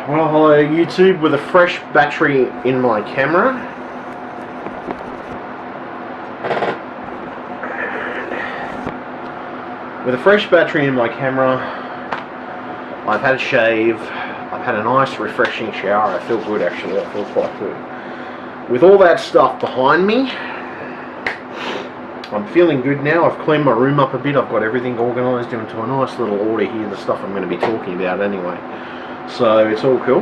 Well, hello YouTube, with a fresh battery in my camera. With a fresh battery in my camera, I've had a shave, I've had a nice refreshing shower. I feel good actually, I feel quite good. With all that stuff behind me, I'm feeling good now. I've cleaned my room up a bit, I've got everything organised into a nice little order here, the stuff I'm going to be talking about anyway. So it's all cool.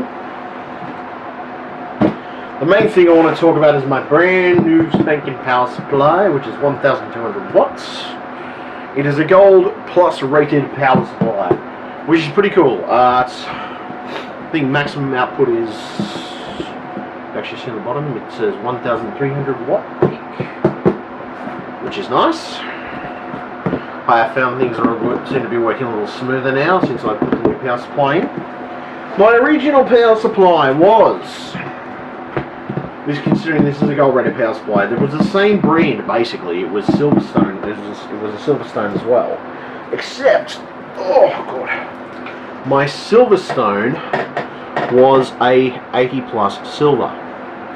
The main thing I want to talk about is my brand new spanking power supply, which is 1,200 watts. It is a gold plus rated power supply, which is pretty cool. I think maximum output is, actually see on the bottom, it says 1,300 watt peak, which is nice. I have found things seem to be working a little smoother now since I put the new power supply in. My original power supply was, considering this is a gold rated power supply, it was the same brand basically. It was SilverStone. It was a SilverStone as well, except, oh god, my SilverStone was a 80 plus silver,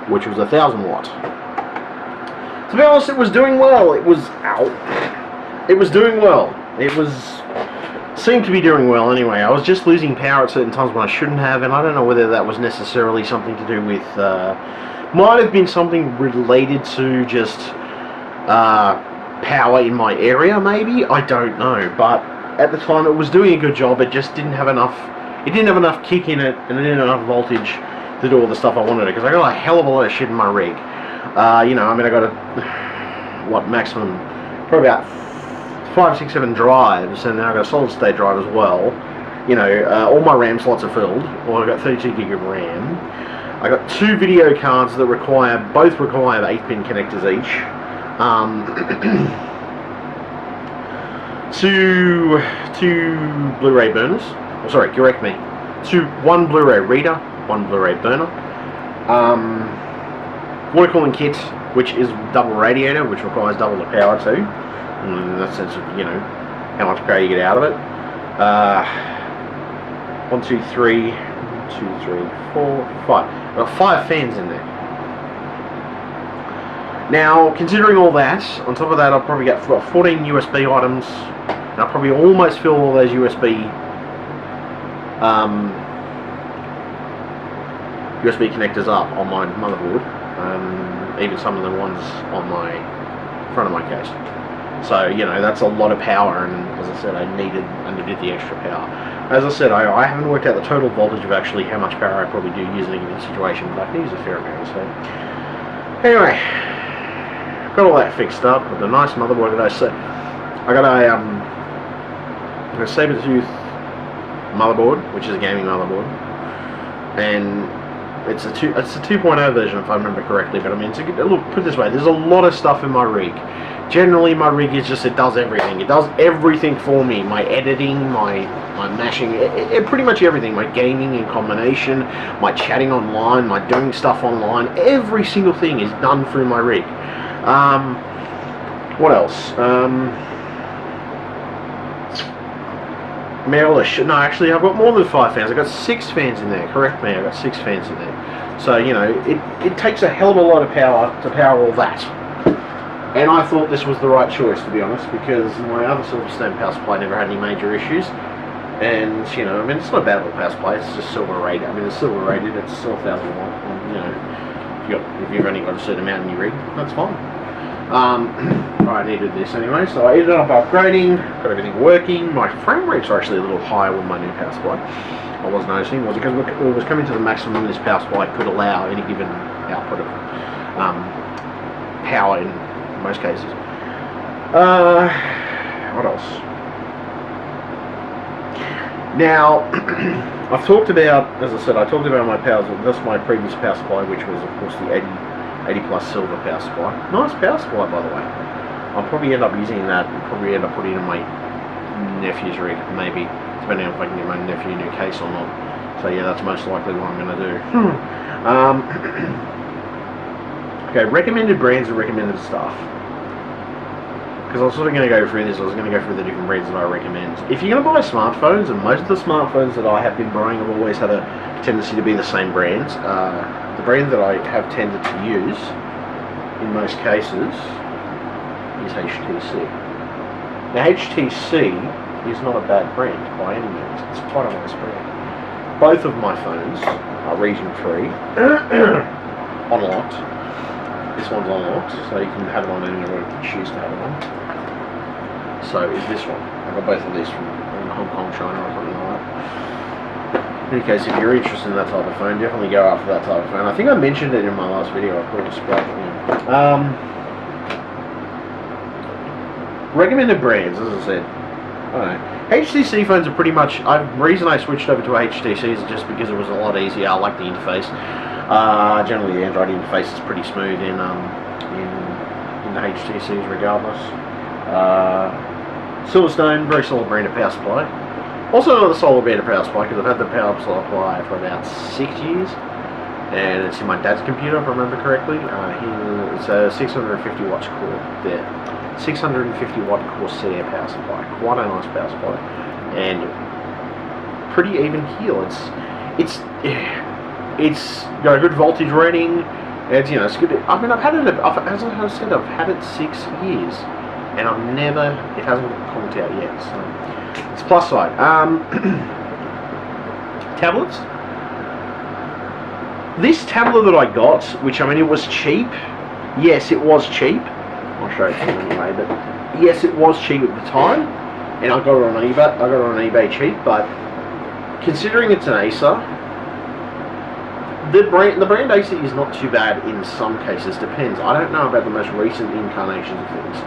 which was 1,000 watt. To be honest, it was doing well. It was doing well. Seemed to be doing well anyway. I was just losing power at certain times when I shouldn't have, and I don't know whether that was necessarily something to do with, might have been something related to just power in my area maybe, I don't know, but at the time it was doing a good job. It just didn't have enough, kick in it, and it didn't have enough voltage to do all the stuff I wanted to, because I got a hell of a lot of shit in my rig. You know, I mean, I got maximum, probably about 5, 6, 7 drives, and then I've got a solid state drive as well. You know, all my RAM slots are filled. Well, I've got 32 gig of RAM. I got 2 video cards that both require 8-pin connectors each. Two Blu-ray burners. Oh, sorry, correct me. 1 Blu-ray reader, 1 Blu-ray burner. Water cooling kit, which is double radiator, which requires double the power too. In that sense of, you know, how much power you get out of it. 1, 2, 3, 2, 3, 4, 5. I've got 5 fans in there. Now, considering all that, on top of that, I've probably got 14 USB items, and I'll probably almost fill all those USB connectors up on my motherboard, even some of the ones on my front of my case. So, you know, that's a lot of power, and as I said, I needed the extra power. As I said, I haven't worked out the total voltage of actually how much power I probably do use in a given situation, but I can use a fair amount. So, anyway, got all that fixed up with a nice motherboard that I said. I got a saber-tooth motherboard, which is a gaming motherboard, and it's a 2.0 version if I remember correctly. But I mean, look, put it this way: there's a lot of stuff in my rig. Generally, my rig is just, it does everything. It does everything for me. My editing, my mashing, pretty much everything. My gaming in combination, my chatting online, my doing stuff online. Every single thing is done through my rig. What else? No, actually, I've got more than 5 fans. I've got 6 fans in there. Correct me, I've got 6 fans in there. So, you know, it takes a hell of a lot of power to power all that. And I thought this was the right choice, to be honest, because my other SilverStone power supply never had any major issues. And, you know, I mean, it's not a bad little power supply, it's just silver rated. I mean, it's silver rated, it's still 1,000 watt. And, you know, if you've only got a certain amount in your rig, that's fine. I needed this anyway, so I ended up upgrading, got everything working. My frame rates are actually a little higher with my new power supply. I was noticing, was because it was coming to the maximum this power supply could allow any given output of power in most cases. What else? Now, I've talked about, as I said, I talked about my power. That's my previous power supply, which was of course the 80 plus silver power supply. Nice power supply, by the way. I'll probably end up using that. Probably end up putting it in my nephew's rig, maybe, depending on if I can get my nephew a new case or not. So yeah, that's most likely what I'm going to do. Okay, recommended brands and recommended stuff. Because I was sort of going to go through this, I was going to go through the different brands that I recommend. If you're going to buy smartphones, and most of the smartphones that I have been buying have always had a tendency to be the same brands. The brand that I have tended to use in most cases is HTC. Now HTC is not a bad brand by any means. It's quite a nice brand. Both of my phones are region free, unlocked. This one's unlocked, so you can have it on anywhere you choose to have it on. So is this one. I got both of these from Hong Kong, China, or something like that. In any case, if you're interested in that type of phone, definitely go after that type of phone. I think I mentioned it in my last video. I called it recommended brands, as I said. I don't know. HTC phones are pretty much. The reason I switched over to HTC is just because it was a lot easier. I like the interface. Generally, the Android interface is pretty smooth in the HTCs, regardless. SilverStone, very solid brand of power supply. Also another solid brand of power supply because I've had the power supply for about 6 years, and it's in my dad's computer, if I remember correctly. It's a 650 watts core there. 650 watt Corsair power supply, quite a nice power supply, and pretty even keel. It's got a good voltage rating. It's it's good. I mean, I've had it. As I said, I've had it 6 years, and it hasn't conked out yet. So it's plus side. Tablets. This tablet that I got, which I mean, it was cheap. Yes, it was cheap. I'll show it to you anyway, but yes, it was cheap at the time, and I got it on eBay. I got it on eBay cheap, but considering it's an Acer, the brand Acer is not too bad in some cases. Depends. I don't know about the most recent incarnations of things,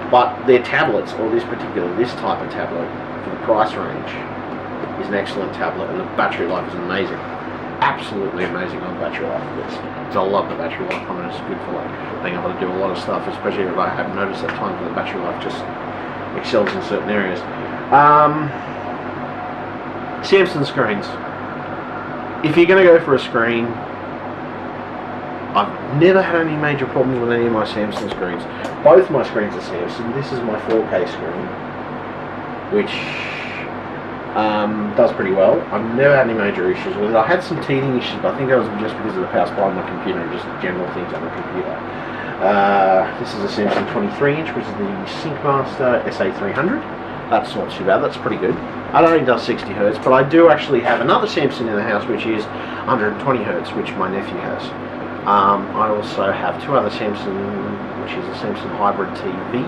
but their tablets, or this type of tablet for the price range, is an excellent tablet, and the battery life is amazing. Absolutely amazing on battery life of this. So I love the battery life on it. It's good for being able to do a lot of stuff, especially if I have noticed at times that the battery life just excels in certain areas. Samsung screens. If you're going to go for a screen, I've never had any major problems with any of my Samsung screens. Both my screens are Samsung. This is my 4K screen, which does pretty well. I've never had any major issues with it. I had some teething issues, but I think that was just because of the power supply on my computer and just general things on the computer. This is a Samsung 23-inch, which is the SyncMaster SA300. That's not too bad. That's pretty good. I don't think it does 60 Hz, but I do actually have another Samsung in the house, which is 120 Hz, which my nephew has. I also have two other Samsung, which is a Samsung Hybrid TV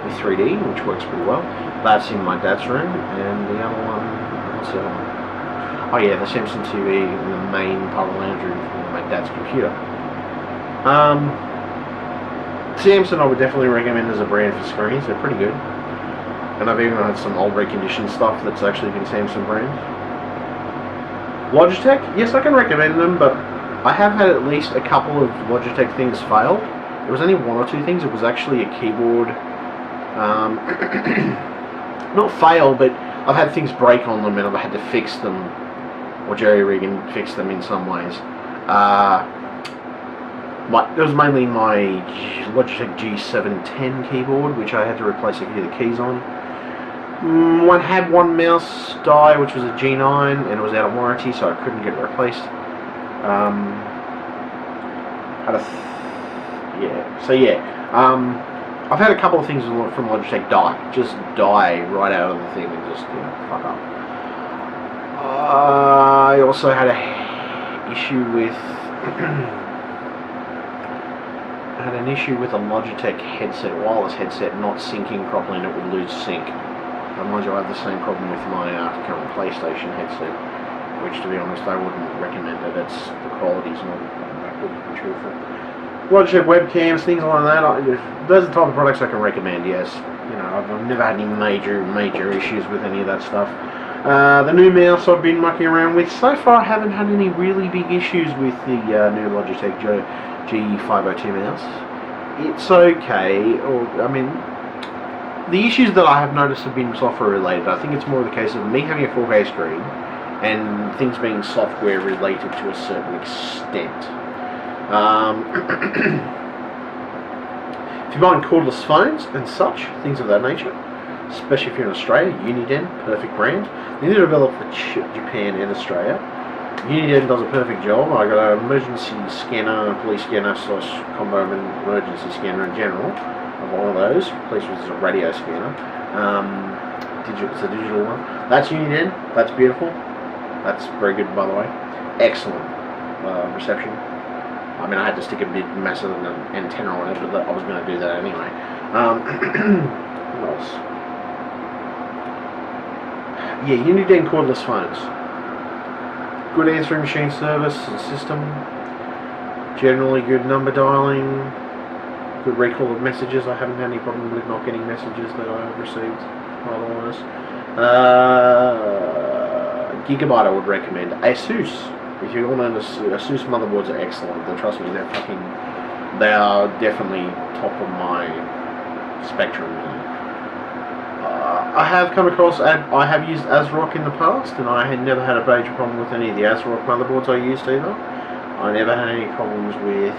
with 3D, which works pretty well. That's in my dad's room, and the other one, what's the other one? Oh yeah, the Samsung TV in the main part of the lounge room for my dad's computer. Samsung I would definitely recommend as a brand for screens. They're pretty good. And I've even had some old reconditioned stuff that's actually been Samsung brand. Logitech, yes, I can recommend them, but I have had at least a couple of Logitech things fail. It was only one or two things. It was actually a keyboard, not fail, but I've had things break on them and I've had to fix them, or jerry-rig and fix them in some ways. It was mainly my Logitech G710 keyboard, which I had to replace a few of the keys on. One had one mouse die, which was a G9, and it was out of warranty, so I couldn't get it replaced. I've had a couple of things from Logitech die right out of the thing and just fuck up. I also had an issue with a Logitech headset, wireless headset, not syncing properly, and it would lose sync. Mind you, I have the same problem with my current PlayStation headset, which, to be honest, I wouldn't recommend it. The quality's not that good, to be truthful. Logitech webcams, things like that. Those are the type of products I can recommend. Yes, I've never had any major issues with any of that stuff. The new mouse I've been mucking around with. So far, I haven't had any really big issues with the new Logitech G502 mouse. It's okay. The issues that I have noticed have been software related. I think it's more the case of me having a 4K screen and things being software related to a certain extent. If you're buying cordless phones and such, things of that nature, especially if you're in Australia, Uniden, perfect brand. They need to develop for Japan and Australia. Uniden does a perfect job. I got an emergency scanner, police scanner slash combo emergency scanner in general of all of those. Police was a radio scanner. It's a digital one. That's Uniden. That's beautiful. That's very good, by the way. Excellent reception. I mean, I had to stick a big massive antenna on it, but I was going to do that anyway. What else? Yeah, Uniden cordless phones. Good answering machine service and system. Generally good number dialing. Good recall of messages. I haven't had any problem with not getting messages that I have received otherwise. Gigabyte I would recommend. Asus. If you want an Asus motherboards are excellent. Trust me, they are definitely top of my spectrum. I have come across, I have used ASRock in the past, and I had never had a major problem with any of the ASRock motherboards I used either. I never had any problems with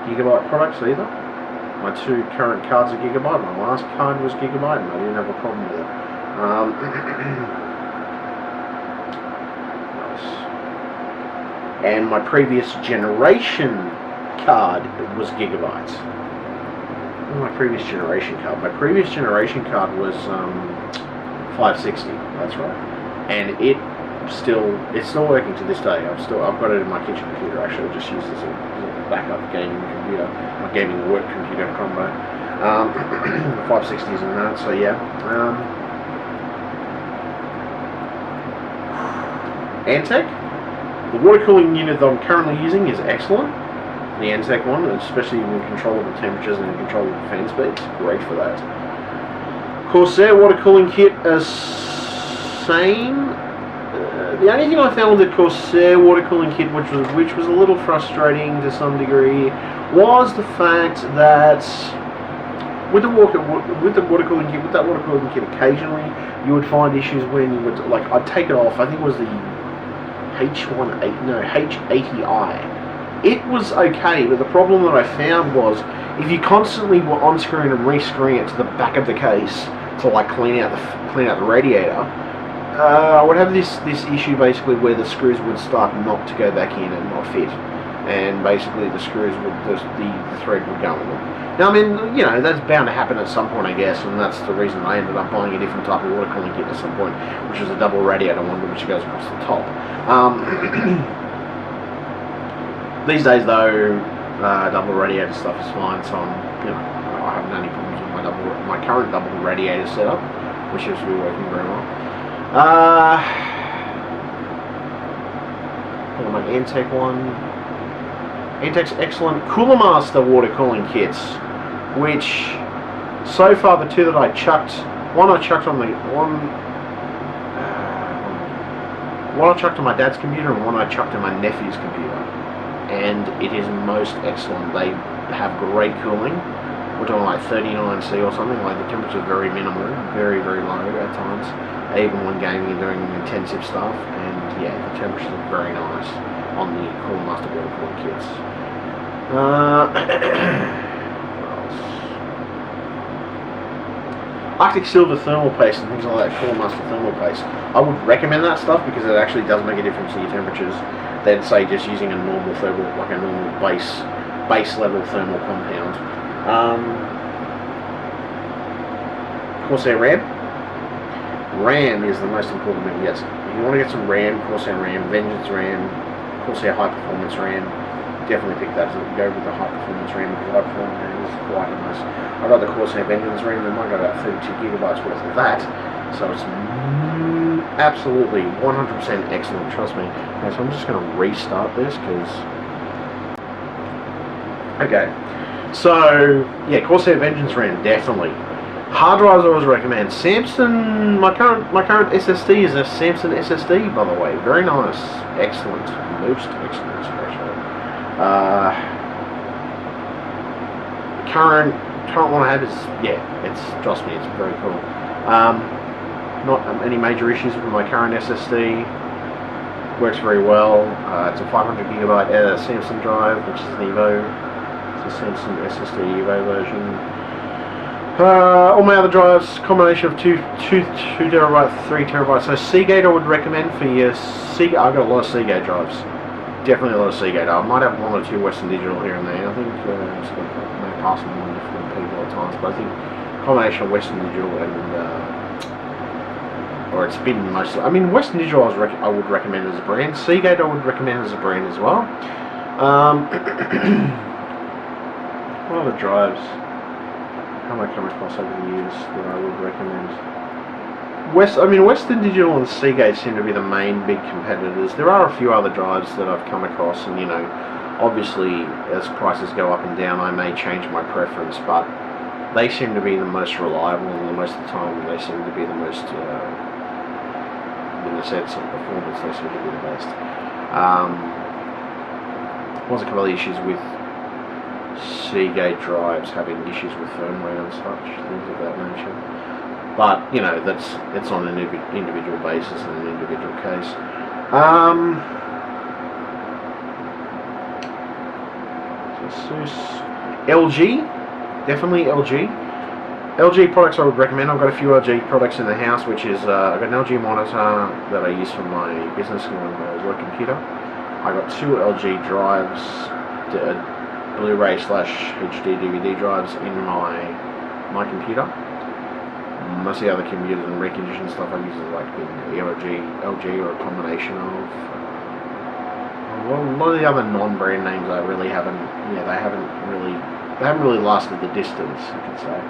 Gigabyte products either. My two current cards are Gigabyte. My last card was Gigabyte, and I didn't have a problem with it. And my previous generation card was Gigabyte. My previous generation card. My previous generation card was 560. That's right, and it's still working to this day. I've got it in my kitchen computer. Actually, I just use this as a backup gaming computer, my gaming work computer combo. 560s and that. So yeah. Antec. The water cooling unit that I'm currently using is excellent. The Antec one, especially in controllable temperatures and controllable fan speeds, great for that. Corsair water cooling kit is same. The only thing I found with the Corsair water cooling kit, which was a little frustrating to some degree, was the fact that with the water cooling kit, occasionally you would find issues when you would I'd take it off. I think it was the H80i. It was okay, but the problem that I found was if you constantly were unscrewing and rescrewing it to the back of the case to clean out the radiator, I would have this issue basically where the screws would start not to go back in and not fit, and basically the screws the thread would go in them. Now, I mean, that's bound to happen at some point, I guess, and that's the reason I ended up buying a different type of water cooling kit at some point, which was a double radiator one, which goes across the top. These days, though, double radiator stuff is fine, so I haven't had any problems with my current double radiator setup, which seems to be working very well. My Antec one. Antec's excellent Cooler Master water cooling kits, which so far the two that I chucked, one I chucked on my dad's computer and one I chucked on my nephew's computer, and it is most excellent. They have great cooling. We're talking 39°C or something. The temperature is very minimal, very very low at times, even when gaming and doing intensive stuff. And yeah, the temperatures are very nice on the Cooler Master water cooling kits. Arctic Silver thermal paste and things like that, Cooler Master thermal paste. I would recommend that stuff because it actually does make a difference in your temperatures than say just using a normal thermal, a normal base level thermal compound. Corsair RAM. RAM is the most important thing. Yes, if you want to get some RAM, Corsair RAM, Vengeance RAM, Corsair High Performance RAM, definitely pick that. Go with the High Performance RAM because High Performance RAM is quite nice. I got the Corsair Vengeance RAM, and I got about 32 gigabytes worth of that, so it's absolutely 100% excellent. Trust me. Okay, so I'm just going to restart this because. Okay, so yeah, Corsair Vengeance RAM definitely. Hard drives I always recommend. Samsung, my current SSD is a Samsung SSD, by the way. Very nice, excellent, most excellent actually. Current one I have is trust me, it's very cool. Not any major issues with my current SSD. Works very well. It's a 500 gigabyte Samsung drive, which is an Evo. It's a Samsung SSD Evo version. All my other drives, combination of 2 terabyte, 3 terabytes. So Seagate I would recommend for your Seagate. I've got a lot of Seagate drives. Definitely a lot of Seagate. I might have 1 or 2 Western Digital here and there. I think it's got may pass them on different people at times, but I think combination of Western Digital and or it's been mostly. I mean, Western Digital I would recommend as a brand. Seagate I would recommend as a brand as well. What other drives have I come across over the years that I would recommend? Western Digital and Seagate seem to be the main big competitors. There are a few other drives that I've come across, and obviously as prices go up and down, I may change my preference, but they seem to be the most reliable, and most of the time they seem to be the most, in the sense of performance, they seem to be the best. Was a couple of issues with Seagate drives having issues with firmware and such, things of that nature. But it's on an individual basis and an individual case. LG, definitely LG. LG products I would recommend. I've got a few LG products in the house, which is I've got an LG monitor that I use for my business and my work computer. I got 2 LG drives, Blu-ray / HD DVD drives in my computer. Most of the other computers and reconditioned stuff I use is like the LG or a combination of. Well, a lot of the other non-brand names I really haven't. Yeah, they haven't really lasted the distance, you could say.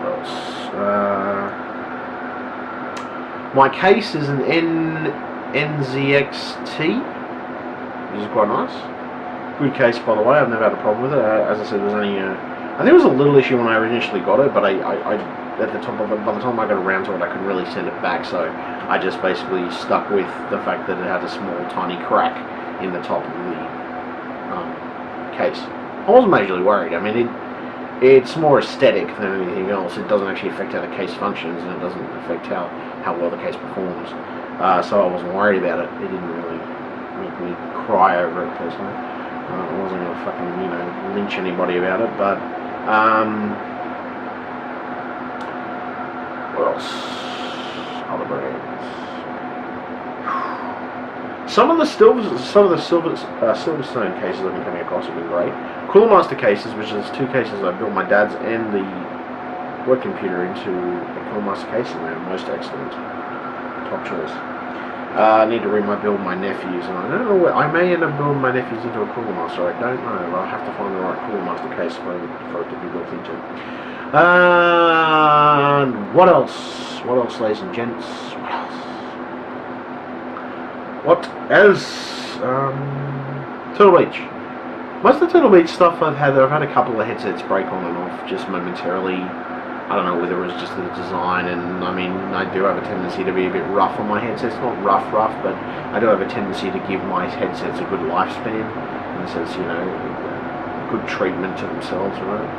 What else? My case is an NZXT, which is quite nice. Good case, by the way. I've never had a problem with it. As I said, there's only I think it was a little issue when I initially got it, but I at the top of it, by the time I got around to it, I couldn't really send it back, so I just basically stuck with the fact that it had a small, tiny crack in the top of the case. I wasn't majorly worried. I mean, it's more aesthetic than anything else. It doesn't actually affect how the case functions, and it doesn't affect how well the case performs. So I wasn't worried about it. It didn't really make me cry over it personally. I wasn't going to fucking, lynch anybody about it, but what else? Other brands. Some of the SilverStone cases I've been coming across have been great. Cooler Master cases, which is 2 cases I built my dad's and the work computer into a Cooler Master case, and they're most excellent. Top choice. I need to rebuild my nephews, and I don't know where. I may end up building my nephews into a Cooler Master. I don't know. I'll have to find the right Cooler Master case for it to be built into. And what else? What else, ladies and gents? What else? Turtle Beach. Most of the Turtle Beach stuff I've had a couple of headsets break on and off just momentarily. I don't know whether it was just the design, and I mean, I do have a tendency to be a bit rough on my headsets. Not rough, but I do have a tendency to give my headsets a good lifespan, in the sense, good treatment to themselves, right?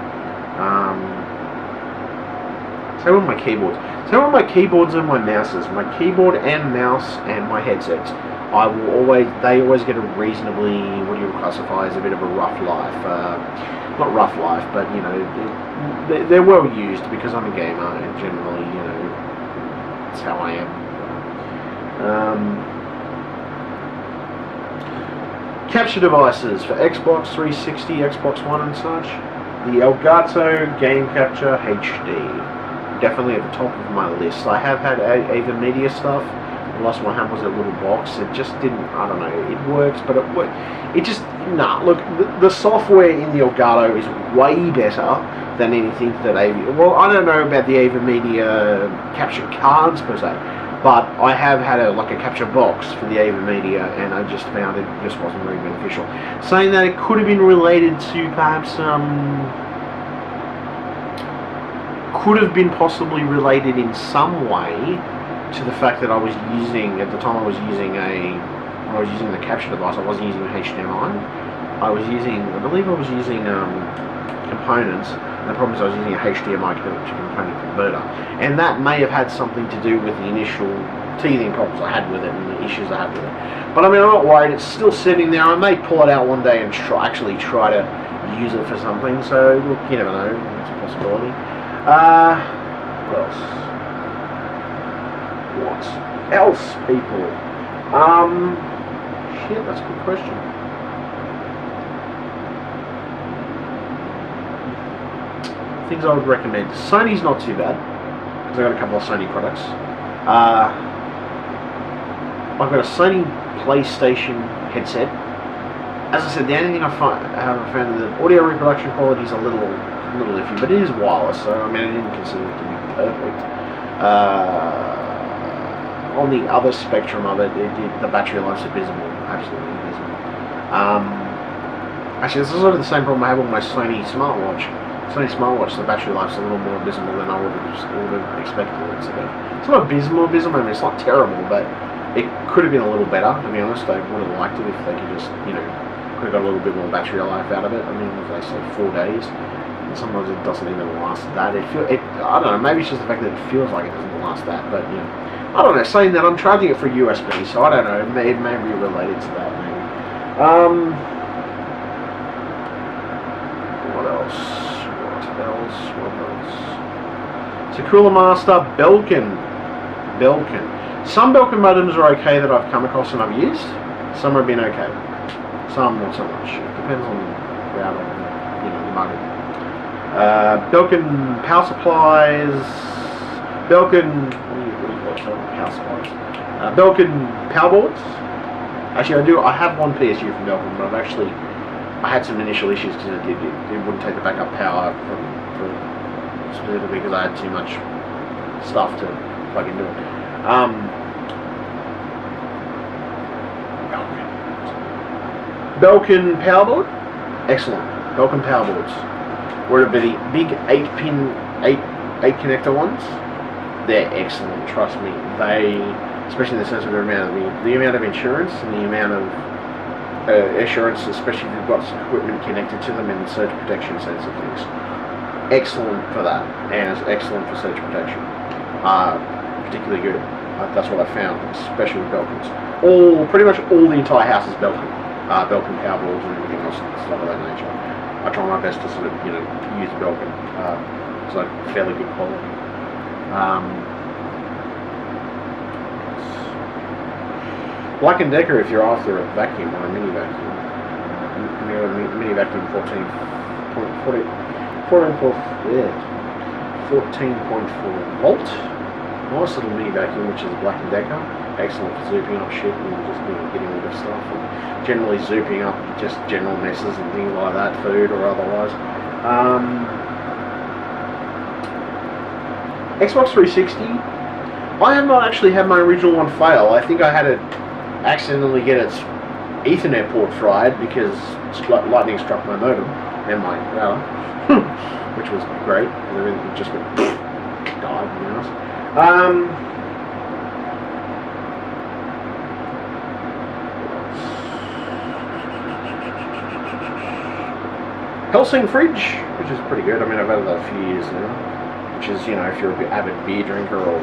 Same with my keyboards. Same with my keyboards and my mouses. My keyboard and mouse and my headsets, they always get a reasonably, what do you classify as a bit of a rough life. Not rough life, but they're well used because I'm a gamer, and generally, that's how I am. Capture devices for Xbox 360, Xbox One and such. The Elgato Game Capture HD. Definitely at the top of my list. I have had Ava Media stuff. The last one I had was a little box. It just didn't, I don't know, it works, but it just, look, the software in the Elgato is way better than anything that well, I don't know about the Ava Media capture cards per se, but I have had a capture box for the Ava Media, and I just found it just wasn't very beneficial. Saying that, it could have been related to perhaps, could have been possibly related in some way to the fact that I was using, at the time I was using the capture device, I wasn't using HDMI. I believe I was using components, and the problem is I was using a HDMI to component converter, and that may have had something to do with the initial teething problems I had with it and the issues I had with it. But I mean, I'm not worried. It's still sitting there. I may pull it out one day and actually try to use it for something. So look, you never know. It's a possibility. What else? What else, people? Shit, that's a good question. Things I would recommend. Sony's not too bad, because I've got a couple of Sony products. I've got a Sony PlayStation headset. As I said, the only thing I haven't found the audio reproduction quality is a little iffy, but it is wireless, so I mean I didn't consider it to be perfect. On the other spectrum of it, the battery life's abysmal, absolutely abysmal. Actually, this is sort of the same problem I have with my Sony smartwatch. Sony smartwatch, the battery life's a little more abysmal than I would have expected it to be. It's not abysmal, I mean it's not terrible, but it could have been a little better, to be honest. I would have liked it if they could just, you know, could have got a little bit more battery life out of it. I mean, as they say, 4 days. And sometimes it doesn't even last that. I don't know, maybe it's just the fact that it feels like it doesn't last that, but, you know. I don't know, saying that, I'm charging it for USB, so I don't know, it may be related to that, maybe. What else? So Cooler Master, Belkin. Some Belkin modems are okay that I've come across and I've used. Some have been okay. Some not so much. It depends on the router and, you know, the modem. Belkin power supplies. Belkin. What do you call it? Power supplies. Belkin power boards. Actually, I have one PSU from Belkin, but I had some initial issues because it wouldn't take the backup power specifically because I had too much stuff to plug into it. Belkin powerboard, excellent. Belkin powerboards. Were the big 8-pin, 8 connector ones. They're excellent. Trust me. Especially in the sense of the amount of insurance and the amount of assurance, especially if you've got some equipment connected to them in the surge protection sense of things. Excellent for that, and it's excellent for surge protection. Particularly good. That's what I found, especially with Belkins. Pretty much all the entire house is Belkin. Belkin power balls and everything else, stuff of that nature. I try my best to sort of, you know, use Belkin. It's like fairly good quality. Black & Decker if you're after a vacuum or a mini vacuum. Mini vacuum 14.4 volt. Nice little mini vacuum, which is Black & Decker. Excellent for zooping up shit and just, you know, getting rid of stuff. And generally zooping up just general messes and things like that, food or otherwise. Xbox 360. I have not actually had my original one fail. I think I had it accidentally get its Ethernet port fried because lightning struck my modem and my router, which was great. Everything just went died. Helsing fridge, which is pretty good. I mean, I've had that a few years now. Which is, you know, if you're an avid beer drinker or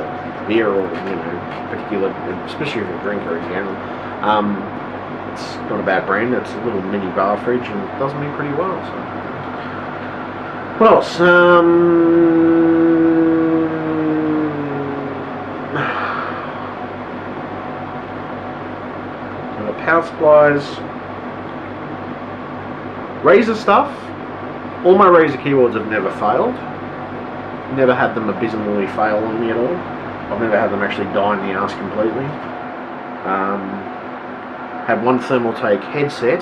beer or, you know, particular, especially if you're a drinker in general, it's not a bad brand. It's a little mini bar fridge and it does me pretty well. So, what else? Power supplies, Razer stuff. All my Razer keyboards have never failed. Never had them abysmally fail on me at all. I've never had them actually die in the arse completely. Had one Thermaltake headset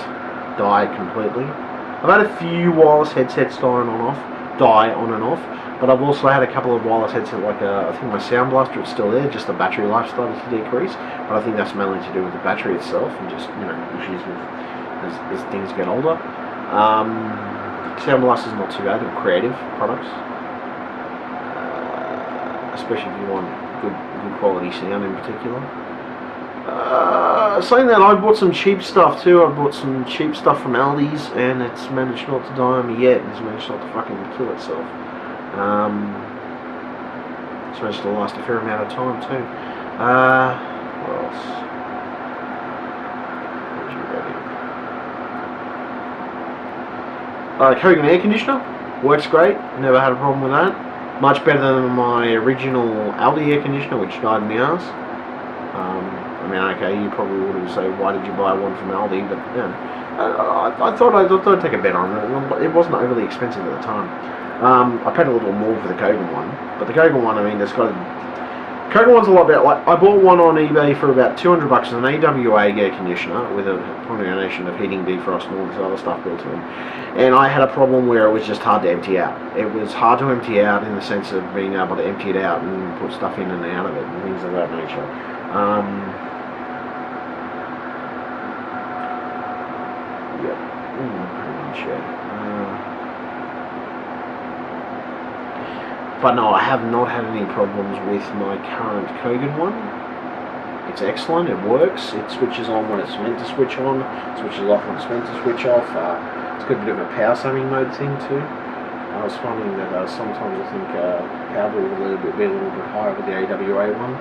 die completely. I've had a few wireless headsets die on and off, but I've also had a couple of wireless headsets, like I think my Sound Blaster is still there, just the battery life started to decrease, but I think that's mainly to do with the battery itself and just, you know, issues with as things get older. Sound Blaster is not too bad, they're creative products. Especially if you want good quality sound in particular. Saying that, I bought some cheap stuff too. I bought some cheap stuff from Aldi's and it's managed not to die on me yet. It's managed not to fucking kill itself. It's managed to last a fair amount of time too. What else? Kogan air conditioner, works great, never had a problem with that. Much better than my original Aldi air conditioner, which died in the arse. I mean, okay, you probably would say, why did you buy one from Aldi? But yeah, I thought I'd take a bet on it. It wasn't overly expensive at the time. I paid a little more for the Kogan one, but the Kogan one, I mean, Kogan one's a lot better. Like, I bought one on eBay for about $200, an AWA air conditioner with a combination of heating, defrost, and all this other stuff built in. And I had a problem where it was just hard to empty out. It was hard to empty out in the sense of being able to empty it out and put stuff in and out of it and things of that nature. Pretty much, yeah. But no, I have not had any problems with my current Kogan one. It's excellent, it works, it switches on when it's meant to switch on, switches off when it's meant to switch off. It's got a bit of a power saving mode thing too. I was finding that sometimes I think power bill will be a little bit higher with the AWA one.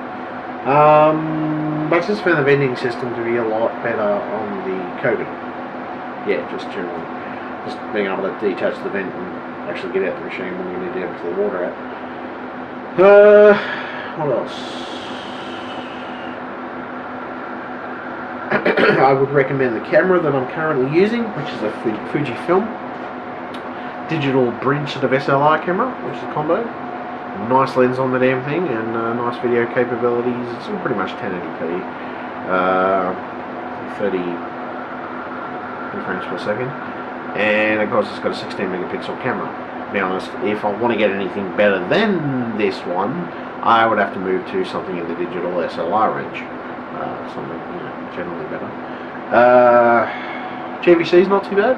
But I just found the vending system to be a lot better on the Kogan. Yeah, just generally. Just being able to detach the vent and actually get out the machine when you need to empty the water out. What else? I would recommend the camera that I'm currently using, which is a Fujifilm digital bridge sort of SLR camera, which is a combo. Nice lens on the damn thing and nice video capabilities. It's pretty much 1080p, 30 frames per second, and of course it's got a 16 megapixel camera. To be honest, if I want to get anything better than this one, I would have to move to something in the digital SLR range, something generally better. GVC is not too bad.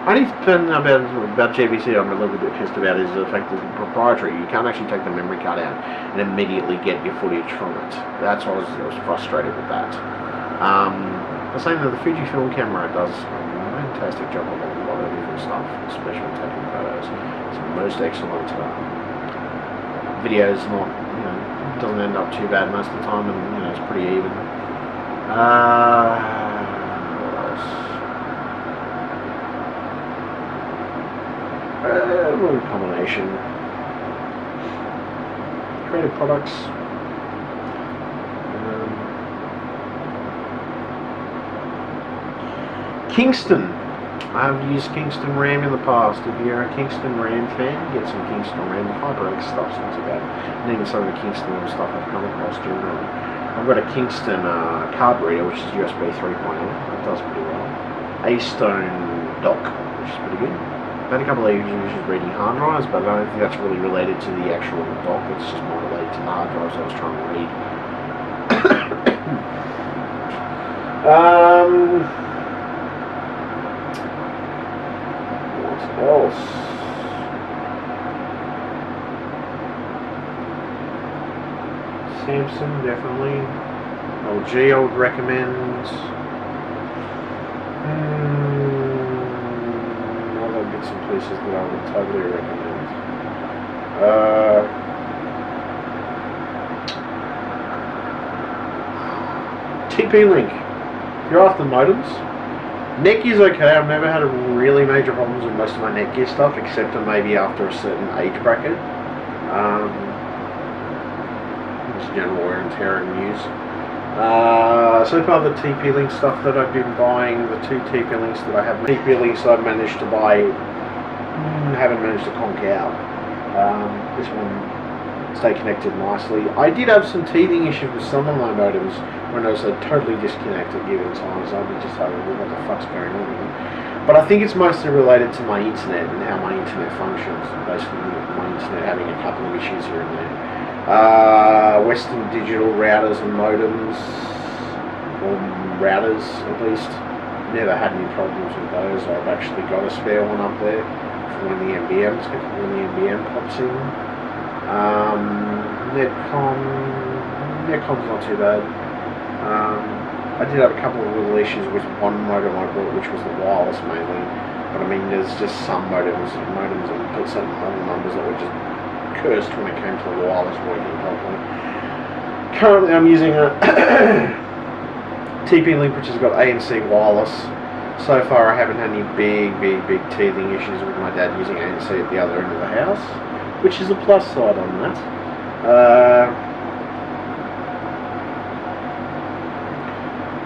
Only thing about GVC I'm a little bit pissed about is the fact that it's proprietary. You can't actually take the memory card out and immediately get your footage from it. That's why I was frustrated with that. The same with the Fujifilm camera, it does a fantastic job on a lot of different stuff, especially taking photos. It's the most excellent. Video's not, doesn't end up too bad most of the time, and it's pretty even. What else? A little combination. Creative products. Kingston. I've used Kingston RAM in the past. If you're a Kingston RAM fan, get some Kingston RAM. The HyperX stuff's not too bad. And even some of the Kingston stuff I've come across generally. I've got a Kingston card reader, which is USB 3.0. That does pretty well. A Stone dock, which is pretty good. I've had a couple of issues reading hard drives, but I don't think that's really related to the actual dock. It's just more related to the hard drives I was trying to read. What else? Samsung, definitely. LG, I would recommend. Other bits and pieces that I would totally recommend. TP-Link. If you're after modems, Netgear's okay. I've never had a really major problems with most of my Netgear stuff, except for maybe after a certain age bracket. Just general wear and tear and use. So far the TP-Link stuff that I've been buying, the two TP-Links that I have, TP-Links I've managed to buy, haven't managed to conk out. This one stay connected nicely. I did have some teething issues with some of my modems when I was totally disconnected given times. I'd be just like, well, what the fuck's going on here? But I think it's mostly related to my internet and how my internet functions. Basically, my internet having a couple of issues here and there. Western Digital routers and modems, or routers at least, never had any problems with those. I've actually got a spare one up there for when the NBN pops in. Netcom's not too bad. I did have a couple of little issues with one modem I bought, which was the wireless mainly. But I mean, there's just some modems and put certain model numbers that were just cursed when it came to the wireless working properly. Currently I'm using a TP-Link which has got ANC wireless, So far, I haven't had any big teething issues with my dad using ANC at the other end of the house, which is a plus side on that.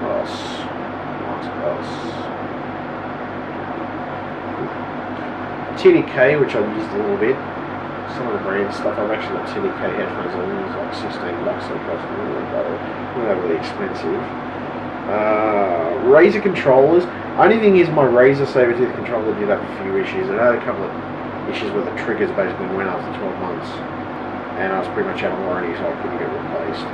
What else? TDK, which I've used a little bit. Some of the brand stuff. I've actually got TDK headphones on. It's like $16, so it costs not overly expensive. Razer controllers. Only thing is, my Razer Sabertooth controller did have a few issues. It had a couple of issues where the triggers basically went after 12 months, and I was pretty much out of warranty, so I couldn't get replaced.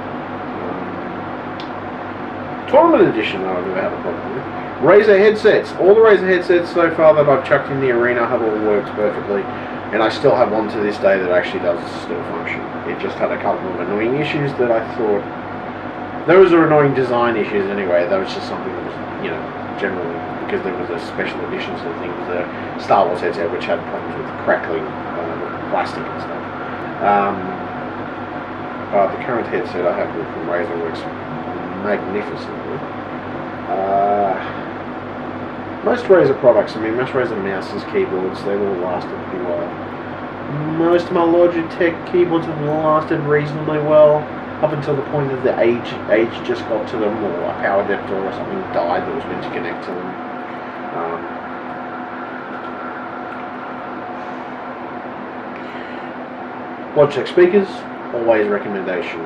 Tournament edition, though, I've never had a problem with. Razer headsets. All the Razer headsets so far that I've chucked in the arena have all worked perfectly, and I still have one to this day that actually does still function. It just had a couple of annoying issues that I thought. Those are annoying design issues anyway. That was just something that was, generally, because there was a special editions of things, the Star Wars headset, which had problems with crackling plastic and stuff. But the current headset I have from Razer works magnificently. Most Razer products, most Razer mouses, keyboards, they've all lasted pretty well. Most of my Logitech keyboards have lasted reasonably well, up until the point that the age just got to them, or a power adapter or something died that was meant to connect to them. Logitech speakers, always recommendation.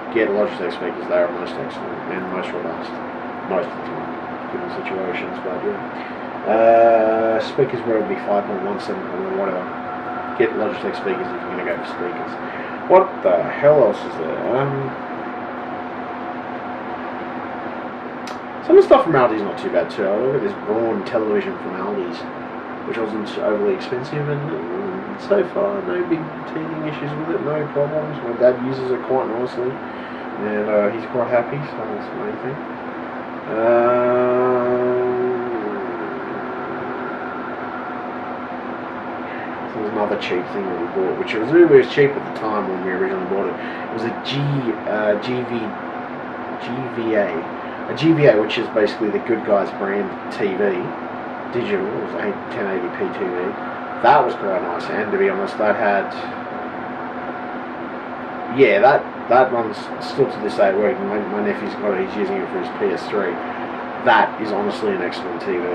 Get Logitech speakers, they are most excellent and most robust, most of the time, given situations, but yeah. Speakers where it would be 5.1, 7.1, whatever. Get Logitech speakers if you're going to go for speakers. What the hell else is there? Some of the stuff from Aldi's not too bad too. I look at this Braun television from Aldi's, which wasn't overly expensive, and so far no big teething issues with it, no problems. My dad uses it quite nicely, and he's quite happy, so that's the main thing. There's another cheap thing that we bought, which was cheap at the time when we originally bought it. It was a GVA, which is basically the Good Guys brand TV, digital. It was a 1080p TV. That was quite nice, and to be honest, that had, that one's still to this day working. My nephew's got it. He's using it for his PS3. That is honestly an excellent TV.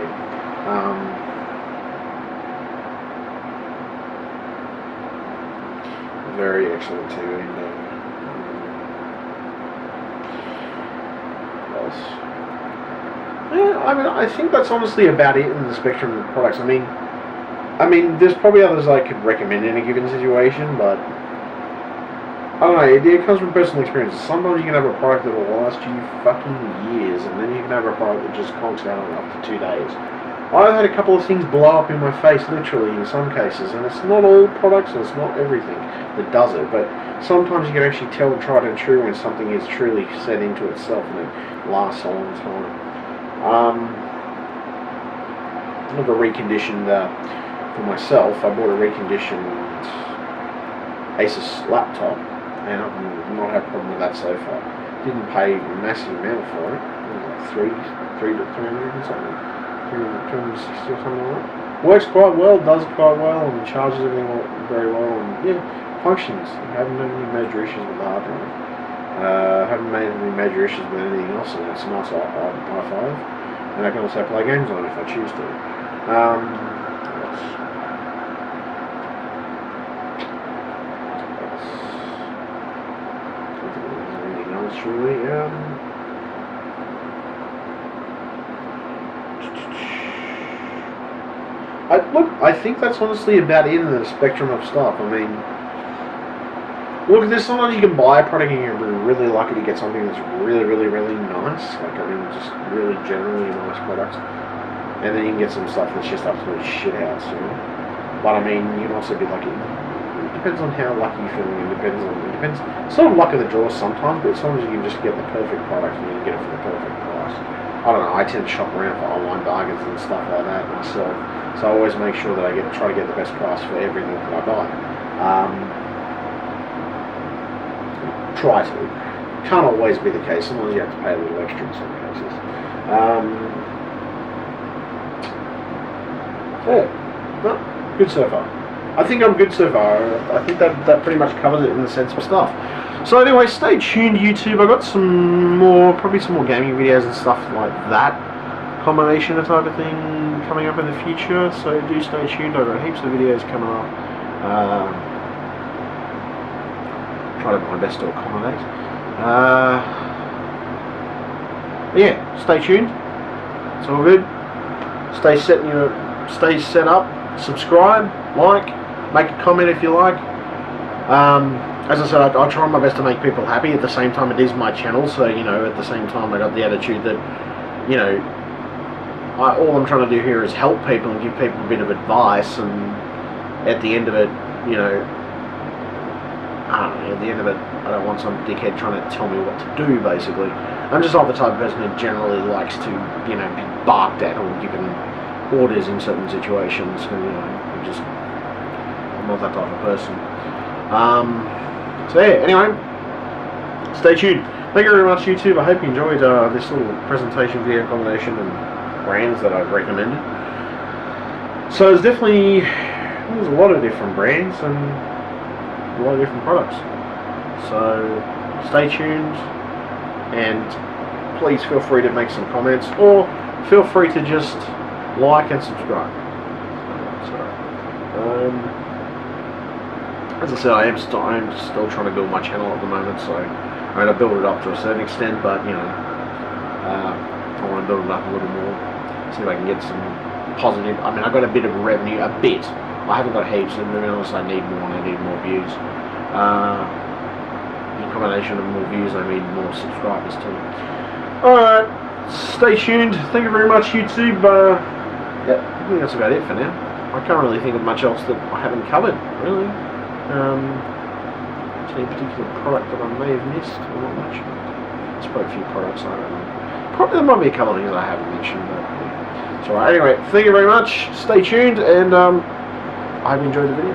Very excellent TV. What else? Yeah, I think that's honestly about it in the spectrum of products. I mean, there's probably others I could recommend in a given situation, but I don't know. It comes from personal experience. Sometimes you can have a product that will last you fucking years, and then you can have a product that just conks out after 2 days. I've had a couple of things blow up in my face, literally, in some cases, and it's not all products, and it's not everything that does it, but sometimes you can actually tell tried and true when something is truly set into itself and it lasts a long time. I've got reconditioned, for myself, I bought a reconditioned Asus laptop, and I've not had a problem with that so far. Didn't pay a massive amount for it, like $300 and something. 260 or something like that. Works quite well, does quite well, and charges everything very well, and yeah, functions. I haven't had any major issues with the hard drive. Haven't made any major issues with anything else, and it's a nice i5, and I can also play games on it if I choose to. Anything else really? I think that's honestly about it in the spectrum of stuff. Look, there's sometimes you can buy a product and you're really lucky to get something that's really nice. Just really generally a nice product. And then you can get some stuff that's just absolute shithouse, But you can also be lucky. It depends on how lucky you're feeling. It depends. It's sort of luck of the draw sometimes, but sometimes you can just get the perfect product and you can get it for the perfect price. I don't know, I tend to shop around for online bargains and stuff like that myself. So I always make sure that I try to get the best price for everything that I buy. Try to. Can't always be the case. Sometimes you have to pay a little extra in some cases. Yeah, no, good so far. I think I'm good so far. I think that pretty much covers it in the sense of stuff. So anyway, stay tuned, YouTube. I've got probably some more gaming videos and stuff like that. Combination of type of thing coming up in the future. So do stay tuned. I've got heaps of videos coming up. Try to do my best to accommodate. Yeah, stay tuned. It's all good. Stay set up. Subscribe, like, make a comment if you like. As I said, I try my best to make people happy. At the same time, it is my channel, so you know. At the same time, I got the attitude that, you know, all I'm trying to do here is help people and give people a bit of advice. And at the end of it, you know, I don't know. At the end of it, I don't want some dickhead trying to tell me what to do. Basically, I'm just not the type of person who generally likes to, you know, be barked at or given orders in certain situations. And, you know, I'm not that type of person. So yeah, anyway, stay tuned. Thank you very much, YouTube. I hope you enjoyed this little presentation video combination and brands that I've recommended. So there's a lot of different brands and a lot of different products. So stay tuned, and please feel free to make some comments, or feel free to just like and subscribe. As I said, I am still trying to build my channel at the moment, so I mean, I built it up to a certain extent, but you know, I want to build it up a little more, see if I can get some positive. I mean, I got a bit of revenue, a bit. I haven't got heaps, and to be honest, I need more, and I need more views. In combination of more views, I need more subscribers too. Alright, stay tuned. Thank you very much, YouTube. Yeah, I think that's about it for now. I can't really think of much else that I haven't covered, really. Any particular product that I may have missed, or not much. There's probably a few products I don't know. Probably there might be a couple of things I haven't mentioned, but yeah. So anyway, thank you very much. Stay tuned, and I hope you enjoyed the video.